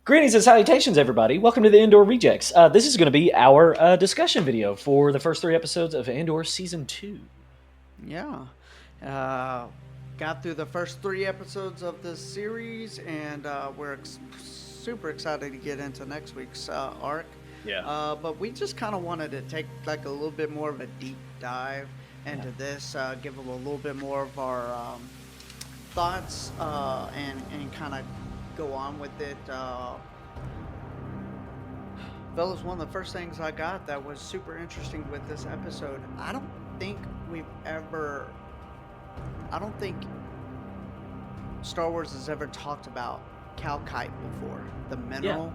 Greetings and salutations, everybody. Welcome to the EndorRejects. This is going to be our discussion video for the first 3 episodes of Andor Season 2. Yeah. Uh, got through the first 3 episodes of this series, and we're super excited to get into next week's arc. Yeah. But we just kind of wanted to take like a little bit more of a deep dive into this, give them a little bit more of our thoughts, and kind of go on with it. Fellas, one of the first things I got that was super interesting with this episode, think we've ever, I don't think Star Wars has ever talked about calcite before, the mineral,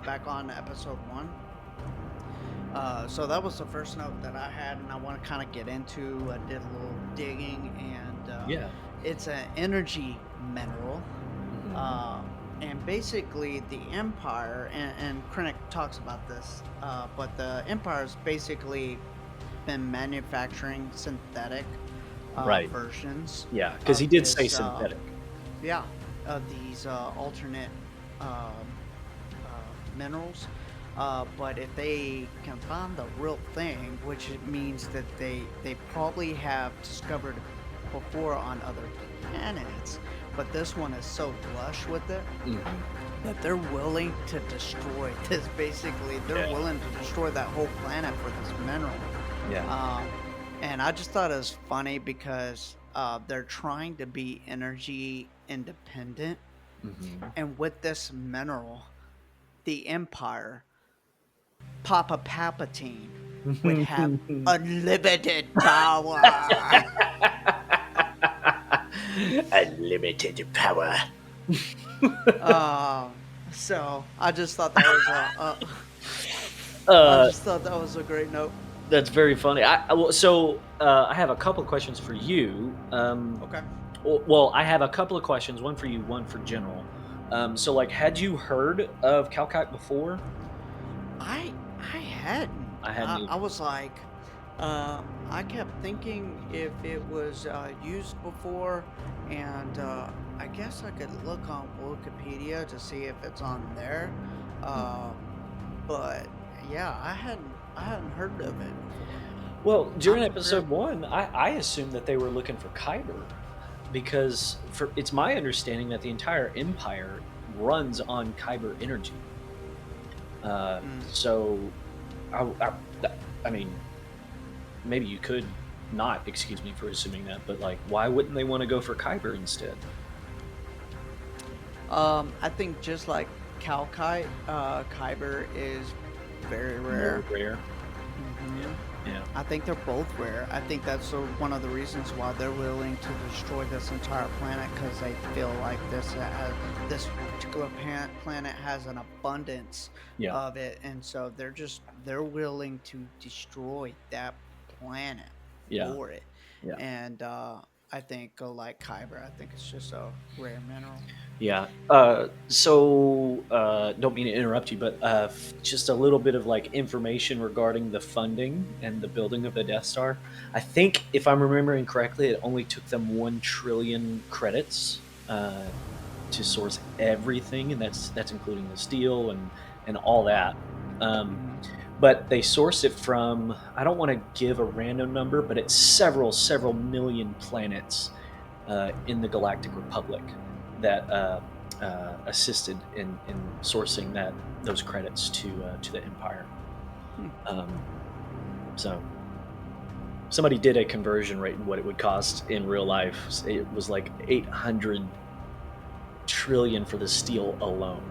back on episode 1. So that was the first note that I had, and I want to kind of get into. I did a little digging, and it's an energy mineral. And basically the Empire, and Krennic talks about this, but the Empire's basically been manufacturing synthetic versions. Yeah, because he did say synthetic. These alternate minerals. But if they can find the real thing, which means that they probably have discovered before on other planets, but this one is so lush with it that they're willing to destroy this. Basically, they're willing to destroy that whole planet for this mineral. And I just thought it was funny because they're trying to be energy independent, and with this mineral, the Empire, Papa Palpatine, would have unlimited power. Unlimited power. So I just thought that was I just thought that was a great note. That's very funny. I have a couple of questions for you. Okay. Well, I have a couple of questions. One for you, one for General. So, like, had you heard of calcite before? I hadn't. I hadn't. I was like, I kept thinking if it was used before, and I guess I could look on Wikipedia to see if it's on there. But yeah, I hadn't heard of it. Well, during episode 1, I assumed that they were looking for Kyber, because it's my understanding that the entire Empire runs on Kyber energy. So, I mean, maybe you could not excuse me for assuming that, but like, why wouldn't they want to go for Kyber instead? I think just like calcite, Kyber is very rare. More rare. Yeah. I think they're both rare. I think that's one of the reasons why they're willing to destroy this entire planet, because they feel like this particular planet has an abundance of it, and so they're willing to destroy that planet for it. And I think like Kyber, I think it's just a rare mineral. Yeah. So don't mean to interrupt you, but just a little bit of like information regarding the funding and the building of the Death Star. I think, if I'm remembering correctly, it only took them 1 trillion credits to source everything, and that's including the steel and all that. But they source it from, I don't want to give a random number, but it's several million planets in the Galactic Republic that assisted in sourcing those credits to the Empire. So somebody did a conversion rate in what it would cost in real life. It was like 800 trillion for the steel alone.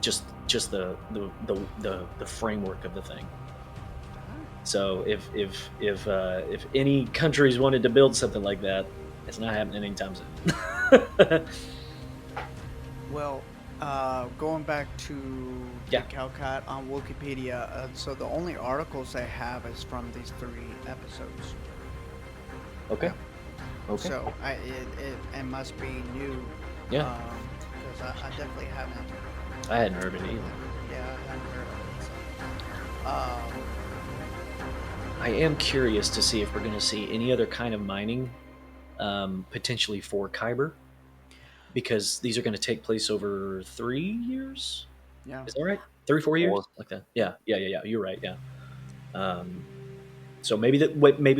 Just the framework of the thing. So if any countries wanted to build something like that, it's not happening anytime soon. Well, going back to the calcite on Wikipedia, so the only articles they have is from these 3 episodes. Okay. So it must be new. Yeah. Because I definitely haven't. I hadn't heard it either. Yeah, I hadn't heard of it. So. I am curious to see if we're going to see any other kind of mining, potentially for Kyber. because these are going to take place over 3 years. Yeah. Is that right? 3 4 years Or like that. Yeah. You're right. Yeah. Um, so maybe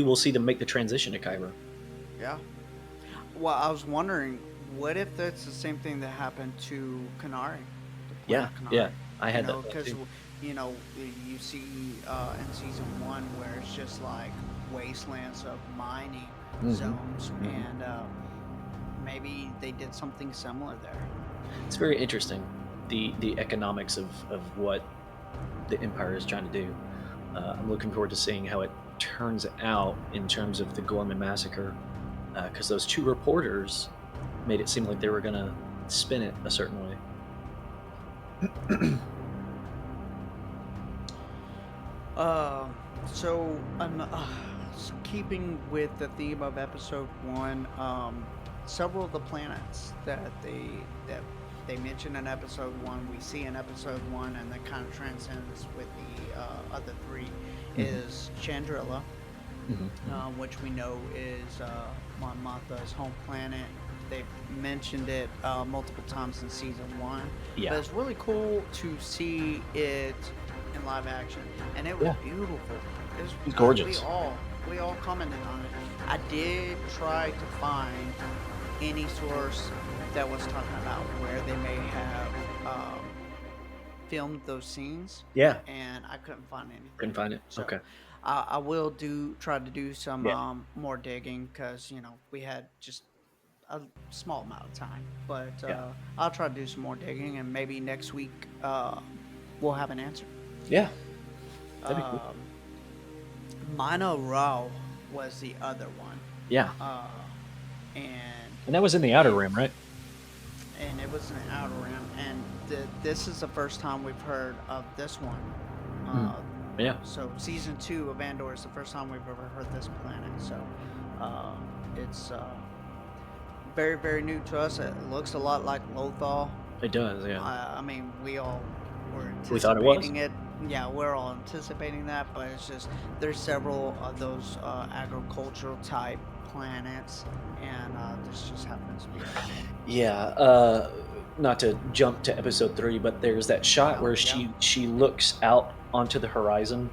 we'll see them make the transition to Kyber. Yeah. Well, I was wondering, what if that's the same thing that happened to Canary, the Yeah, planet yeah. Canary? I You had know, that thought because too. you see in season one where it's just like wastelands of mining Hmm. zones, Hmm. and maybe they did something similar there. It's very interesting, the economics of what the Empire is trying to do. I'm looking forward to seeing how it turns out in terms of the Gorman massacre, because those two reporters made it seem like they were going to spin it a certain way. Um, so keeping with the theme of episode one, several of the planets that they mention in episode one, we see in episode one, and that kind of transcends with the other three, Hmm. is Chandrilla, Hmm. Hmm. which we know is Mon Mothma's home planet. They've mentioned it multiple times in season one, but Yeah, it's really cool to see it in live action, and it was yeah. beautiful. It was, It's we gorgeous. all commented on it. I did try to find any source that was talking about where they may have filmed those scenes, Yeah, and I couldn't find couldn't anything. find it. So Okay. I will try to do some Yeah, more digging, because we had just a small amount of time, but yeah, I'll try to do some more digging, and maybe next week we'll have an answer. yeah. That'd be cool. Um, Mino Rao was the other one, Yeah, uh, and and that was in the Outer it Rim, right? it was an Outer Rim, and this is the first time we've heard of this one. Mm. Uh, Yeah, so season two of Andor is the first time we've ever heard this planet. So uh, it's very, very new to us. It looks a lot like Lothal. it does. Yeah, I mean, we all were we thought it was. anticipating it. Yeah, we're all anticipating that, but it's just there's several of those agricultural type planets, and this just happens to be another one. Yeah, not to jump to episode three, but there's that shot Yeah, where yeah. she looks out onto the horizon.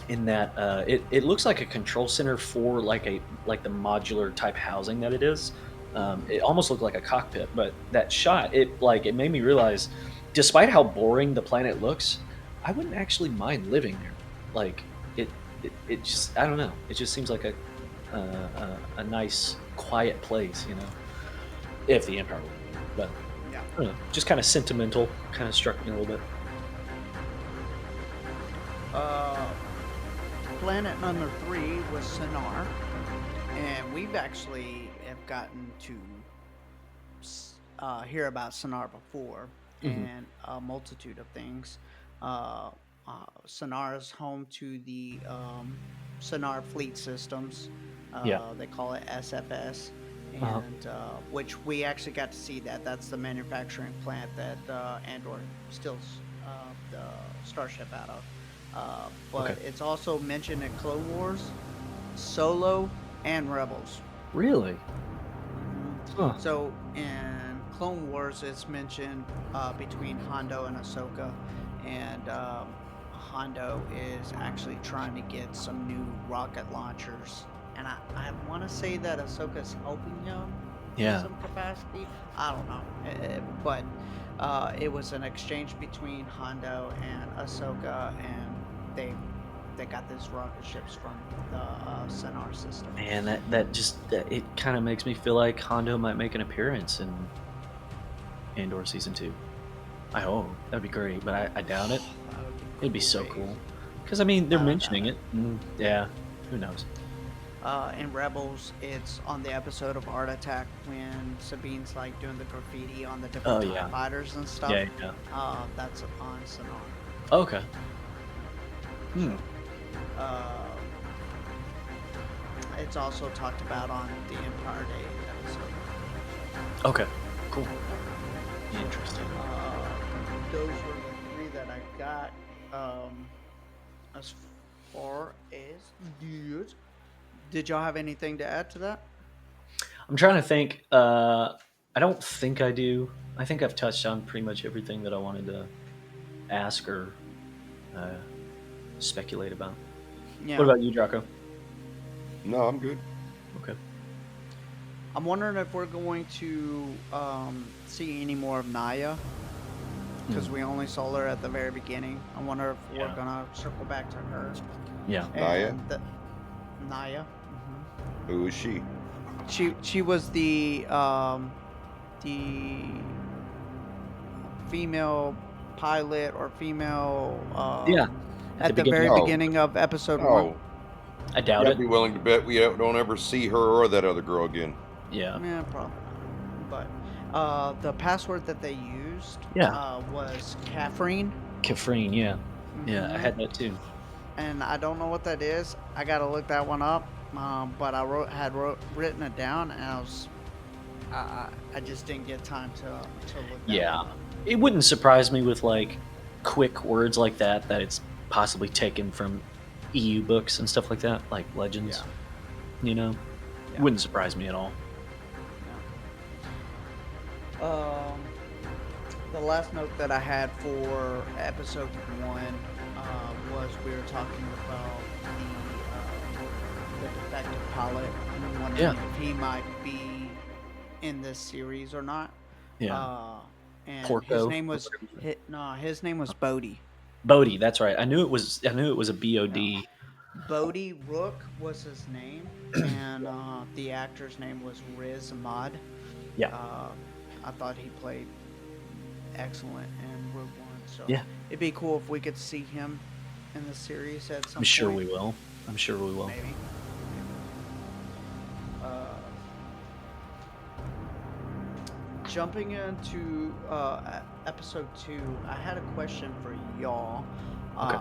In that, it looks like a control center for like the modular type housing that it is. Hmm. It almost looked like a cockpit, but that shot, it made me realize, despite how boring the planet looks, I wouldn't actually mind living there. Like it just, I don't know. It just seems like a nice quiet place, if the Empire would. But Yeah. I don't know, just kind of sentimental, kind of struck me a little bit. Uh, Planet number three was Sonar, and we've actually have gotten to hear about Sonar before, Hmm. and a multitude of things. Uh, Sonar is home to the Sonar Fleet Systems. Yeah. They call it SFS, Uh-huh. and which we actually got to see that. That's the manufacturing plant that Andor steals the starship out of. Okay. But it's also mentioned in Clone Wars, Solo, and Rebels. Really? Hmm. Huh. So in Clone Wars, it's mentioned between Hondo and Ahsoka, and Hondo is actually trying to get some new rocket launchers. And I want to say that Ahsoka's helping him in Yeah. some capacity. I don't know, but it was an exchange between Hondo and Ahsoka, and they they got these rocket ships from the Sonar system. Man, it kind of makes me feel like Hondo might make an appearance in Andor season two. I hope that'd be great, but I doubt it. That would be It'd be so crazy. cool because I mean they're I don't doubt mentioning it. it. Yeah, who knows? In Rebels, it's on the episode of Art Attack when Sabine's like doing the graffiti on the different Oh TIE yeah, fighters and stuff. yeah, yeah. That's on Sonar. Okay. Hmm. So, um, it's also talked about on the Empire Day episode. Okay. Cool. Interesting. Those were the three that I got. Um, as far as did y'all have anything to add to that? I'm trying to think. I don't think I do. I think I've touched on pretty much everything that I wanted to ask or uh, speculate about. What Yeah. about you, Draco? No, I'm good. Okay. I'm wondering if we're going to see any more of Naya, because we only saw her at the very beginning. I wonder if we're Yeah. gonna circle back to her Yeah. Naya? and Naya. Who is she? She was the female pilot or female Yeah. At the at the beginning. very Oh, beginning of episode 1. oh. I doubt Yeah, it. I'd be willing to bet we don't ever see her or that other girl again. Yeah. Yeah, probably not. But the password that they used Yeah. was Catherine. Kafrine, yeah. Yeah, I Hmm. had that too. And I don't know what that is. I gotta look that one up. But I written it down, and I just didn't get time to look that Yeah. one up. It wouldn't surprise me with like quick words like that it's possibly taken from EU books and stuff like that, like Legends. You know? Yeah. Wouldn't surprise me at all. Yeah. The last note that I had for episode 1 was we were talking about the defective pilot and wondering Yeah. if he might be in this series or not. Yeah. And Porco. his name was Bodhi. Bodhi, that's right. I knew it was a BOD. Bodhi Rook was his name, and the actor's name was Riz Ahmad. Yeah. I thought he played excellent in Rogue One, so Yeah. it'd be cool if we could see him in the series at some I'm sure point. we will. I'm sure we will. Maybe. Jumping into episode 2, I had a question for y'all. Okay.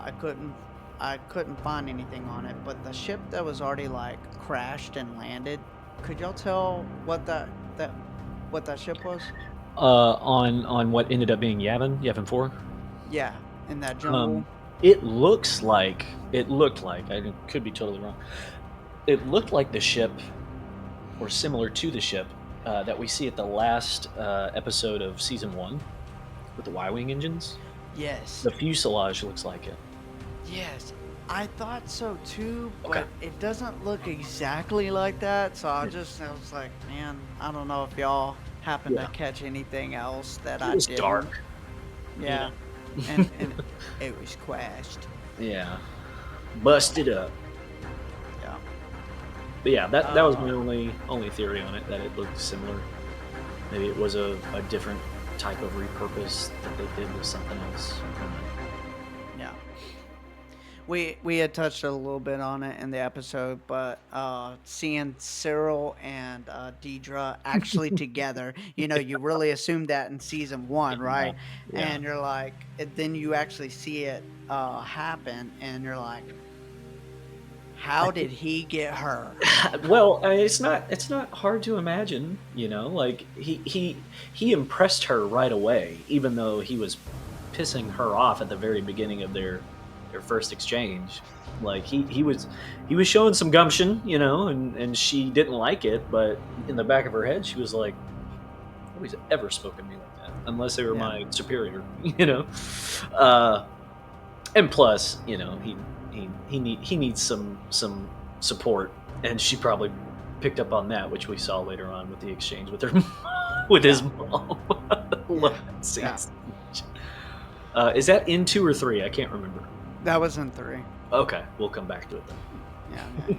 I couldn't find anything on it, but the ship that was already like crashed and landed, could y'all tell what that ship was? On what ended up being Yavin 4? Yeah, in that jungle. It looked like, I could be totally wrong. It looked like the ship, or similar to the ship, that we see at the last episode of season 1 with the Y-wing engines. Yes. The fuselage looks like it. Yes, I thought so too, but Okay. it doesn't look exactly like that. So I was like, man, I don't know if y'all happen to catch anything else that I It was didn't. dark. Yeah, and it was crashed. Yeah. Busted up. Yeah. But yeah, that was my only theory on it, that it looked similar. Maybe it was a different type of repurpose that they did with something else. Yeah. We had touched a little bit on it in the episode, but seeing Cyril and Deidre actually together, you really assumed that in season 1, right? Yeah. And you're like, then you actually see it happen, and you're like, how did he get her? Well, I mean, it's not hard to imagine, like he impressed her right away, even though he was pissing her off at the very beginning of their first exchange. Like he was showing some gumption, and she didn't like it, but in the back of her head she was like, nobody's ever spoken to me like that unless they were my superior, and plus, he needs some support, and she probably picked up on that, which we saw later on with the exchange with her with his mom. Love that scene. Is that in 2 or 3? I can't remember. That was in 3. Okay, we'll come back to it then. Yeah.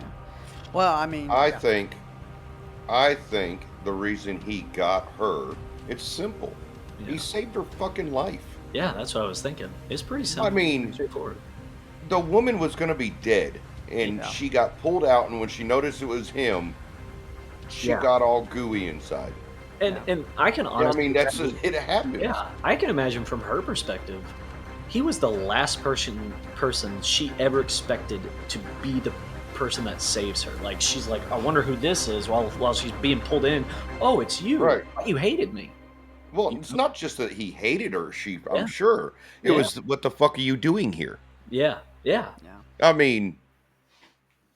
Well, I mean, I think the reason he got her, it's simple. Yeah. He saved her fucking life. Yeah, that's what I was thinking. It's pretty simple. I mean, pretty straightforward. The woman was going to be dead, and she got pulled out, and when she noticed it was him, she got all gooey inside. And I can honestly... it happens. Yeah, I can imagine from her perspective, he was the last person she ever expected to be the person that saves her. Like, she's like, I wonder who this is, while she's being pulled in. Oh, it's you. Right. You hated me. Well, it's not just that he hated her. I'm sure it was, what the fuck are you doing here? Yeah. I mean,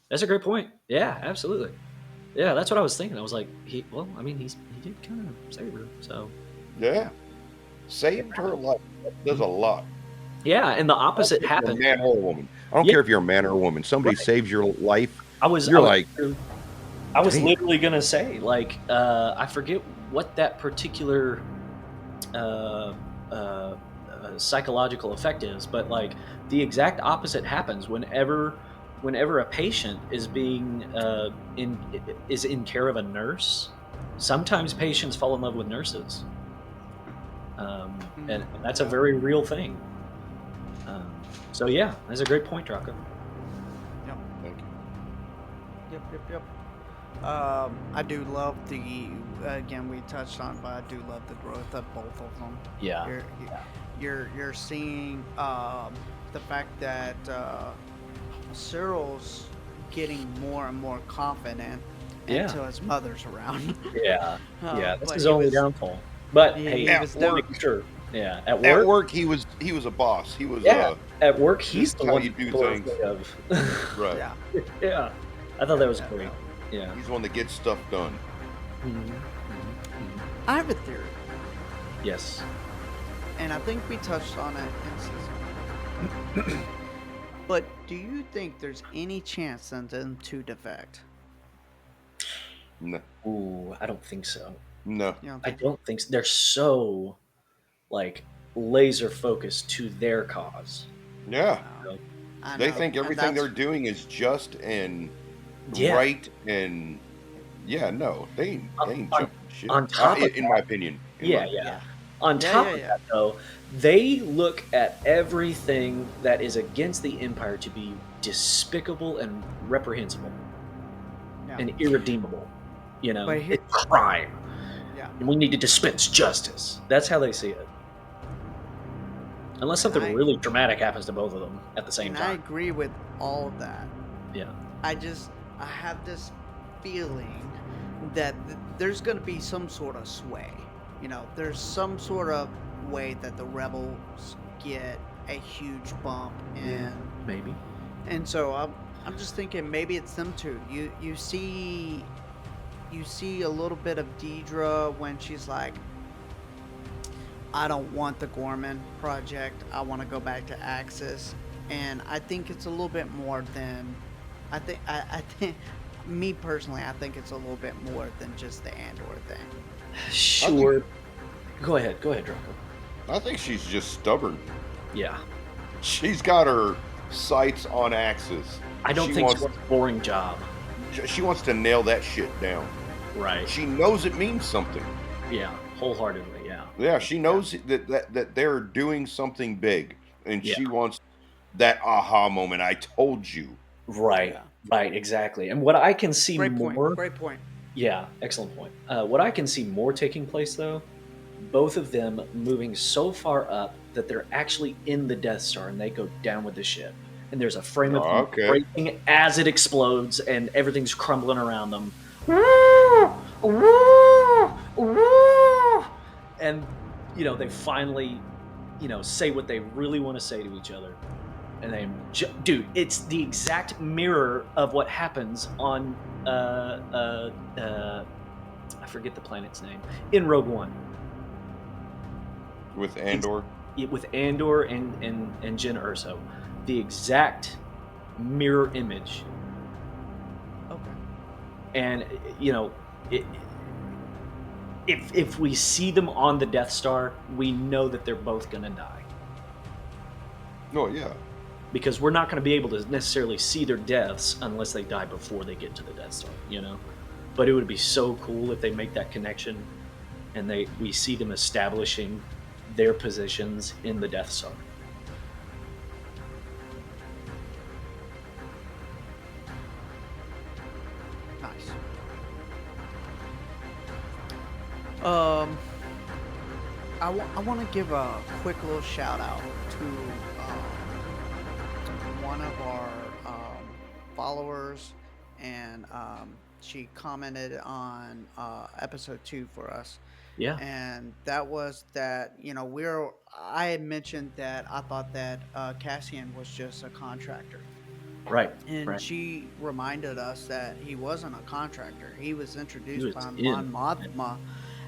that's a great point. Yeah, absolutely. Yeah, that's what I was thinking. I was like, he did kind of save her, so Yeah, saved her life. That does a lot. yeah, and the I don't opposite care if you're a happened. man or a woman. I don't Yeah, care if you're a man or a woman. Somebody right. saves your life. I was I You're was like, I was damn. literally gonna say, like, I forget what that particular uh, uh, psychological effect is, but like the exact opposite happens whenever a patient is being is in care of a nurse. Sometimes patients fall in love with nurses, and that's a Yeah. very real thing. So yeah, that's a great point, Drahko. Yep. Thank you. Yep. I do love the again we touched on, but I do love the growth of both of them. Yeah, You're you're seeing the fact that Cyril's getting more and more confident yeah, until his mother's around. yeah, yeah. That's But his only downfall. But hey, he At was we'll down. work, make sure. Yeah, at work, he was a boss. He was yeah, at work, this he's is the how one you that do people are things. afraid of. Right. Yeah. Yeah, I thought that was Yeah. great. Yeah. He's the one that gets stuff done. Mhm, mhm. I have a theory, Yes. and I think we touched on it in season 1. But do you think there's any chance in them to defect? No, Ooh, I don't think so. no. You don't I think so? don't think so. They're so like laser focused to their cause. Yeah. No. You know? I They know, think and everything that's they're doing is just and Yeah. right and yeah, no, they ain't On, jumping shit. on top of In my opinion. yeah, yeah. on top of Yeah. that, though, they look at everything that is against the Empire to be despicable and reprehensible Yeah. and irredeemable. You But know, here, it's crime, yeah. and we need to dispense justice. That's how they see it. Unless And something really dramatic happens to both of them at the same I time. agree with all of that. Yeah. I have this feeling that there's going to be some sort of sway. You know, there's some sort of way that the rebels get a huge bump in, Maybe. and so I'm just thinking maybe it's them two. You see a little bit of Deidre when she's like, I don't want the Gorman project. I want to go back to Axis, and I think it's a little bit more than I think me personally, I think it's a little bit more than just the Andor thing. Sure. Go ahead, Drahko. I think she's just stubborn. Yeah. She's got her sights on Axis. I don't think she wants a boring job. She wants to nail that shit down. Right. She knows it means something. Yeah. Wholeheartedly. Yeah. Yeah, she knows that they're doing something big, and Yeah. she wants that aha moment. I told you. Right. Yeah. Right. Exactly. And what I can see Great more. point. Great point. Yeah. Excellent point. What I can see more taking place, though, both of them moving so far up that they're actually in the Death Star and they go down with the ship. And there's a frame of them Okay. breaking as it explodes and everything's crumbling around them. And, you know, they finally, you know, say what they really want to say to each other. And they, dude, it's the exact mirror of what happens on, I forget the planet's name, in Rogue One. With Andor? With Andor and Jyn Erso. The exact mirror image. Okay. And, you know, if we see them on the Death Star, we know that they're both going to die. Oh, yeah. Because we're not going to be able to necessarily see their deaths unless they die before they get to the Death Star, you know? But it would be so cool if they make that connection and we see them establishing their positions in the Death Star. Nice. I want to give a quick little shout out to one of our followers, and she commented on episode 2 for us. Yeah. And that was that, you know, I had mentioned that I thought that Cassian was just a contractor. Right. And Right. she reminded us that he wasn't a contractor. He was He introduced was by in. Mon Mothma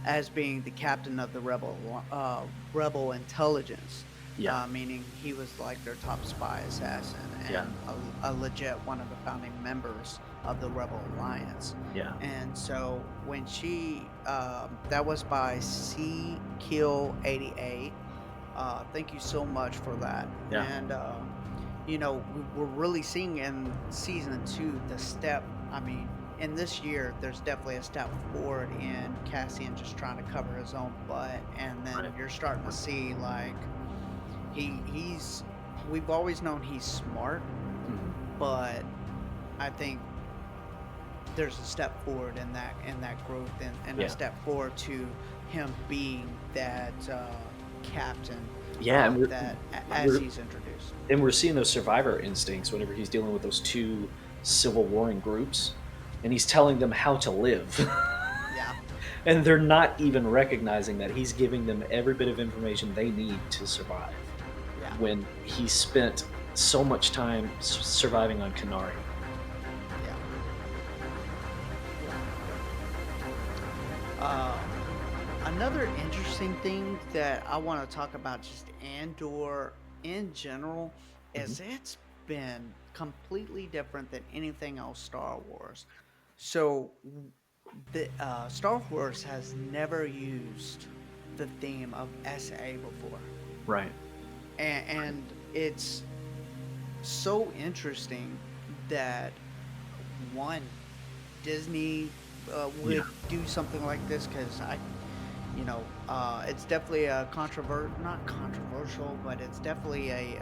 as being the captain of the rebel intelligence, Yeah. meaning he was like their top spy assassin Yeah. and a legit one of the founding members of the Rebel Alliance. Yeah. And so when that was by C Kill 88. Thank you so much for that. Yeah. And we're really seeing in season two the step. I mean, in this year, there's definitely a step forward in Cassian just trying to cover his own butt, and then Right. you're starting to see like he's. We've always known he's smart, Mhm. but I think there's a step forward in that growth and a Yeah. step forward to him being that captain Yeah, and as we're he's introduced. we're seeing those survivor instincts whenever he's dealing with those two civil warring groups, and he's telling them how to live. Yeah. And they're not even recognizing that he's giving them every bit of information they need to survive. Yeah. When he spent so much time surviving on Canary. Yeah. Uh, Another interesting thing that I want to talk about, just Andor in general, Mhm. is it's been completely different than anything else Star Wars. So, the Star Wars has never used the theme of SA before, Right. and it's so interesting that one Disney Yeah. would do something like this because it's definitely a not controversial, but it's definitely A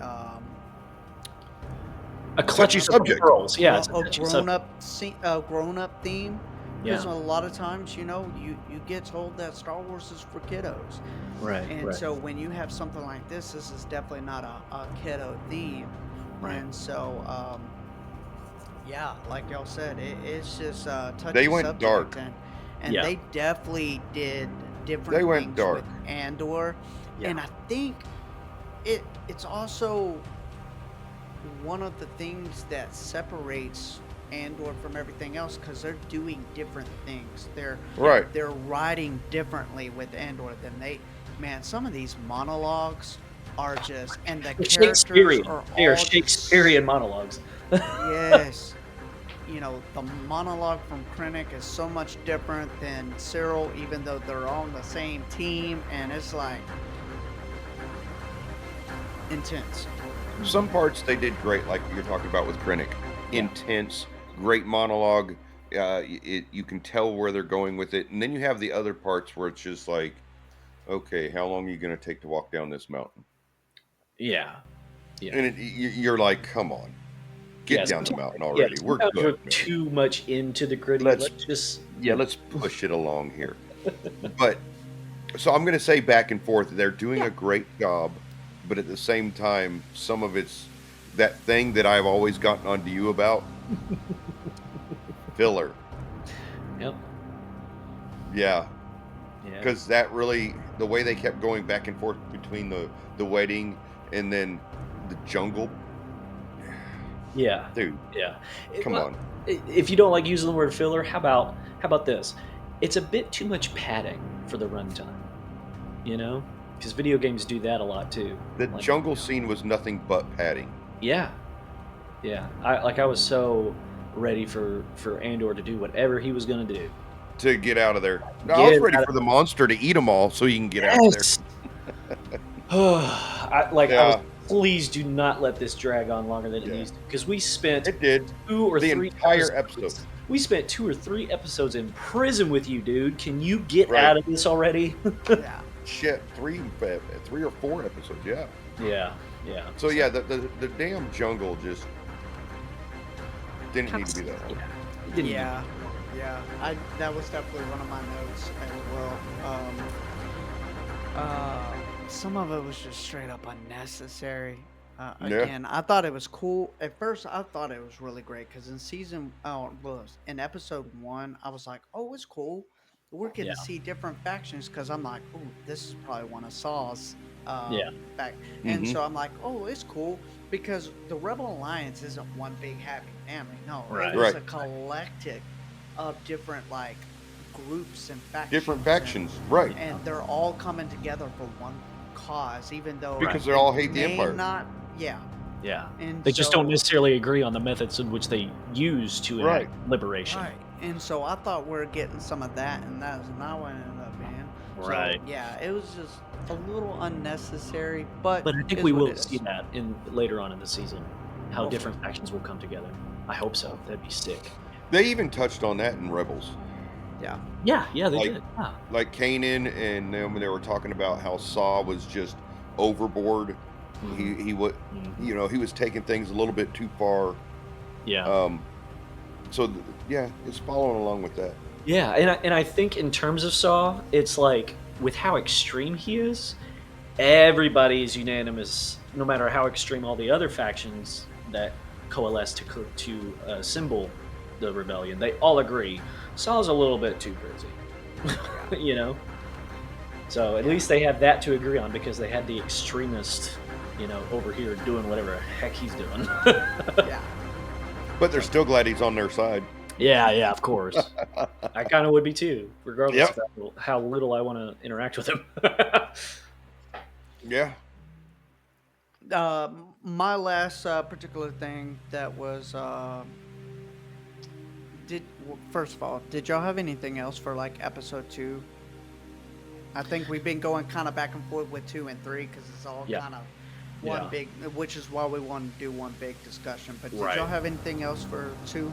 Touchy clutch of subject. pearls. Yeah, it's a a touchy subject. grown up theme. Because Yeah. a lot of times, you get told that Star Wars is for kiddos, Right. and Right. so when you have something like this is definitely not a kiddo theme, Right. and so yeah, like y'all said, it's just a They touchy went subject, dark. and Yeah. they definitely did They different went things with dark. Andor, Yeah. and I think it's also one of the things that separates Andor from everything else because they're doing different things. Yeah. Right. They're writing differently with Andor than man. Some of these monologues are just, and the They're characters Shakespearean. are They are all Shakespearean just monologues. yes. The monologue from Krennic is so much different than Cyril, even though they're on the same team, and it's like intense. Some parts they did great, like you're talking about with Krennic. Yeah. Intense, great monologue. You can tell where they're going with it, and then you have the other parts where it's just like, okay, how long are you going to take to walk down this mountain? Yeah. Yeah. And you're like, come on, get Yeah. down the mountain Yeah. already. We're Sometimes we're good, man. too much into the gritty. Let's Let's just, Yeah, let's push it along here. But so I'm going to say back and forth, they're doing Yeah. a great job, but at the same time, some of it's that thing that I've always gotten onto you about filler. Yep. Yeah, Yeah. because that really the way they kept going back and forth between the wedding and then the jungle, Yeah. dude. Yeah. Come Well, on. if you don't like using the word filler, how about this? It's a bit too much padding for the runtime. Because video games do that a lot too. The Like, jungle scene was nothing but padding. yeah, yeah. I was so ready for Andor to do whatever he was gonna do. To get out of there. No, I was Get ready out for the monster to eat them all so you can get out of there. Yes. I was. Yeah, Please do not let this drag on longer than it yeah. needs to, because we spent It did. two or The three entire episodes. episode. We spent 2 or 3 episodes in prison with you, dude. Can you get Right. out of this already? Yeah. Shit, 3 or 4 episodes, yeah. Yeah, yeah. So yeah, the damn jungle just didn't need to be that long. Yeah. It didn't Yeah, yeah. That was definitely one of my notes as well. Some of it was just straight up unnecessary. Yeah. Again, I thought it was cool. At first, I thought it was really great because in episode one, I was like, "Oh, it's cool. We're Yeah. getting to see different factions." Because I'm like, "Oh, this is probably one of Saw's." Yeah. back. And Mm-hmm. so I'm like, oh, it's cool because the Rebel Alliance isn't one big happy family. No, it Right. is Right. a collective of different like groups and Different factions, factions. Right. and they're all coming together for one cause, even though Because Right. they they all hate the may Empire. not. Yeah, Yeah. and They just don't so necessarily agree on the methods in which they use to enact Right. liberation. right, and so I thought we are getting some of that, and that is not what it ended up being. So Right. yeah, it was just a little unnecessary, but But I think is we what will it see is. that in later on in the season, how Hopefully, different factions will come together. I hope so. hopefully, That'd be sick. They even touched on that in Rebels. yeah, Yeah, yeah, they Like did. Yeah. like Kanan and them when they were talking about how Saw was just overboard. Mhm. He would Mhm. he was taking things a little bit too far. Yeah. Um so yeah, it's following along with that. Yeah, and I think in terms of Saw, it's like with how extreme he is, everybody is unanimous. No matter how extreme all the other factions that coalesce to assemble the rebellion, they all agree Saw's a little bit too crazy. yeah, you know, so at yeah, least they have that to agree on because they had the extremist, over here doing whatever the heck he's doing. yeah. But they're So still glad he's on their side. Yeah, yeah, of course. I kind of would be too, regardless of Yep. how little I want to interact with him. Yeah. my last particular thing that was first of all, did y'all have anything else for like episode 2? I think we've been going kind of back and forth with 2 and 3 because it's all Yeah, kind of one yeah, big, which is why we want to do one big discussion. But did y'all right. have anything else for 2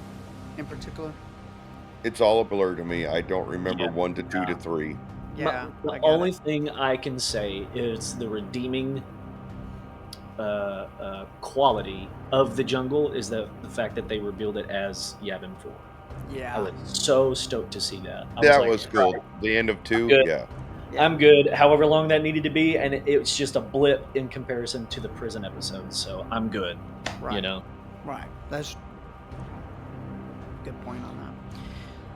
in particular? It's all a blur to me. I don't remember Yeah, 1 to 2 to yeah. 3. Yeah, The I got it. only thing I can say is the redeeming quality of the jungle is the fact that they revealed it as Yavin 4. I Yeah, was so stoked to see that. I was That like, was cool. The end of I'm 2, good. yeah. yeah, I'm good. However long that needed to be, and it's just a blip in comparison to the prison episodes. So I'm good. You right, know. right. That's a good point on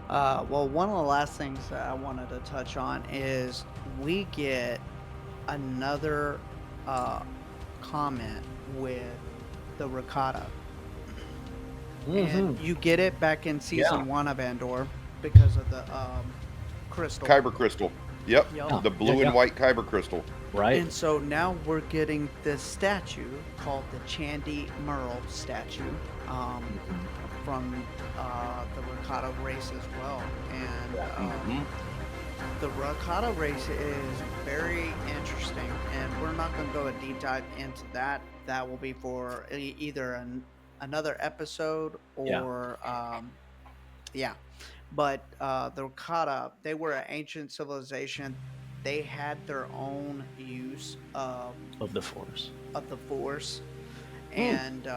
that. Well, one of the last things that I wanted to touch on is we get another uh, comment with the ricotta, and Hmm. you get it back in Yeah. season 1 of Andor because of the crystal. Kyber crystal. Yep. Yep. Yeah. The Yeah. blue Yeah. and white kyber crystal. Right. And so now we're getting this statue called the Chandy Merle statue um, Mhm. from the ricotta race as well. And Yeah. Hmm. the ricotta race is very interesting, and we're not going to go a deep dive into that. That will be for either another episode Yeah. or yeah. But the ricotta, they were an ancient civilization. They had their own use Of the Force. of the force, Hmm. and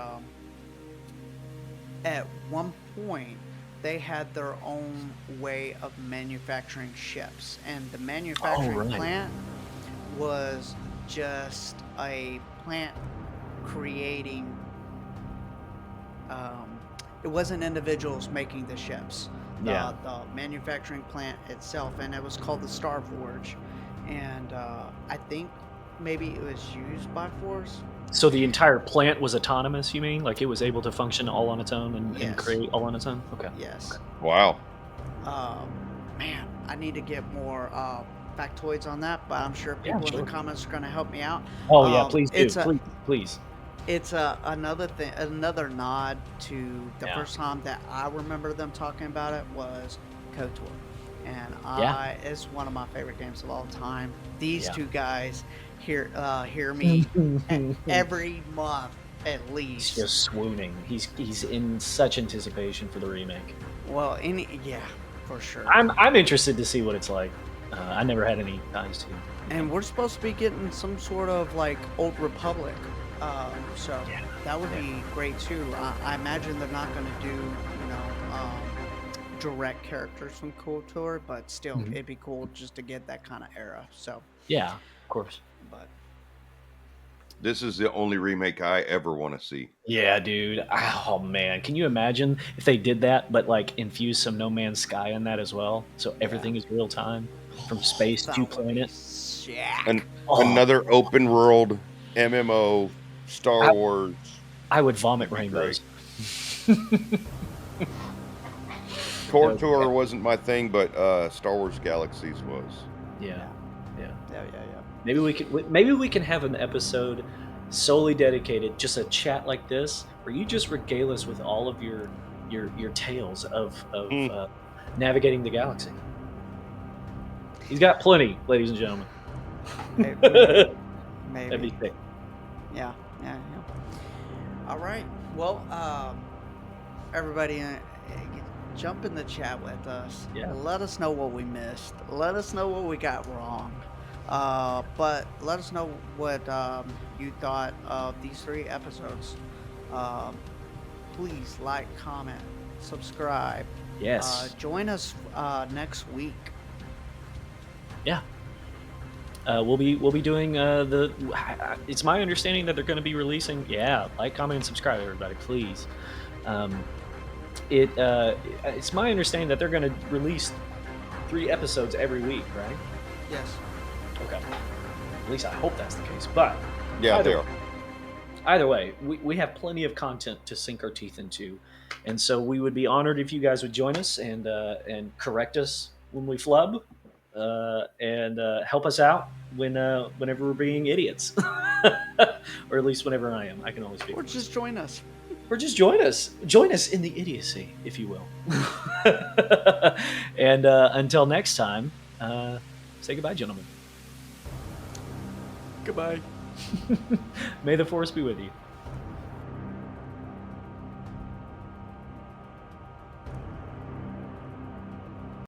at one point they had their own way of manufacturing ships, and the Oh, manufacturing right. plant was just a plant creating um, it wasn't individuals making the ships, Yeah. the manufacturing plant itself, and it was called the Star Forge, and I think maybe it was used by Force. So the entire plant was autonomous. You mean like it was able to function all on its own and Yes, create all on its own? Okay. yes. Okay. Wow. Um, man, I need to get more factoids on that, but I'm sure Yeah. people in the Sure. comments are going to help me out. Oh yeah. Please do. It's a Please. Please. it's another thing, another nod to the Yeah. first time that I remember them talking about it was KOTOR, and Yeah. it's one of my favorite games of all time. These Yeah. two guys hear me every month at He's least. just swooning. He's in such anticipation for the remake. Well, yeah, for sure. I'm interested to see what it's like. I never had any ties to. And we're supposed to be getting some sort of like Old Republic, so Yeah. that would Yeah. be great too. I imagine they're not going to do, direct characters from KOTOR, but still, Mhm. it'd be cool just to get that kind of era. So, Yeah. Of course. but This is the only remake I ever want to see. Yeah, dude. Oh man, can you imagine if they did that, but like infuse some No Man's Sky in that as well, so yeah, everything is real time? from space That to would be planet. sick. And Oh, another open world MMO Star I, Wars. I would vomit That'd be rainbows. Core Okay. Tour wasn't my thing, but Star Wars Galaxies was. Yeah, yeah. Yeah. Maybe we can have an episode solely dedicated, just a chat like this, where you just regale us with all of your tales of Hmm. navigating the galaxy. He's got plenty, ladies and gentlemen. Maybe. That'd be sick. Yeah. All right. Well, everybody, jump in the chat with us. Yeah. Let us know what we missed. Let us know what we got wrong. But let us know what you thought of these 3 episodes. Please like, comment, subscribe. Yes. Join us next week. Yeah. We'll be doing the. It's my understanding that they're going to be releasing. Yeah, like, comment, and subscribe, everybody, please. It's my understanding that they're going to release 3 episodes every week, right? Yes. Okay. At least I hope that's the case. But Yeah, they are. Either way, we have plenty of content to sink our teeth into, and so we would be honored if you guys would join us and correct us when we flub, and help us out whenever we're being idiots, or at least whenever I am. I can always speak. Or just join us. Or just join us. Join us in the idiocy, if you will. And until next time, say goodbye, gentlemen. Goodbye. May the force be with you.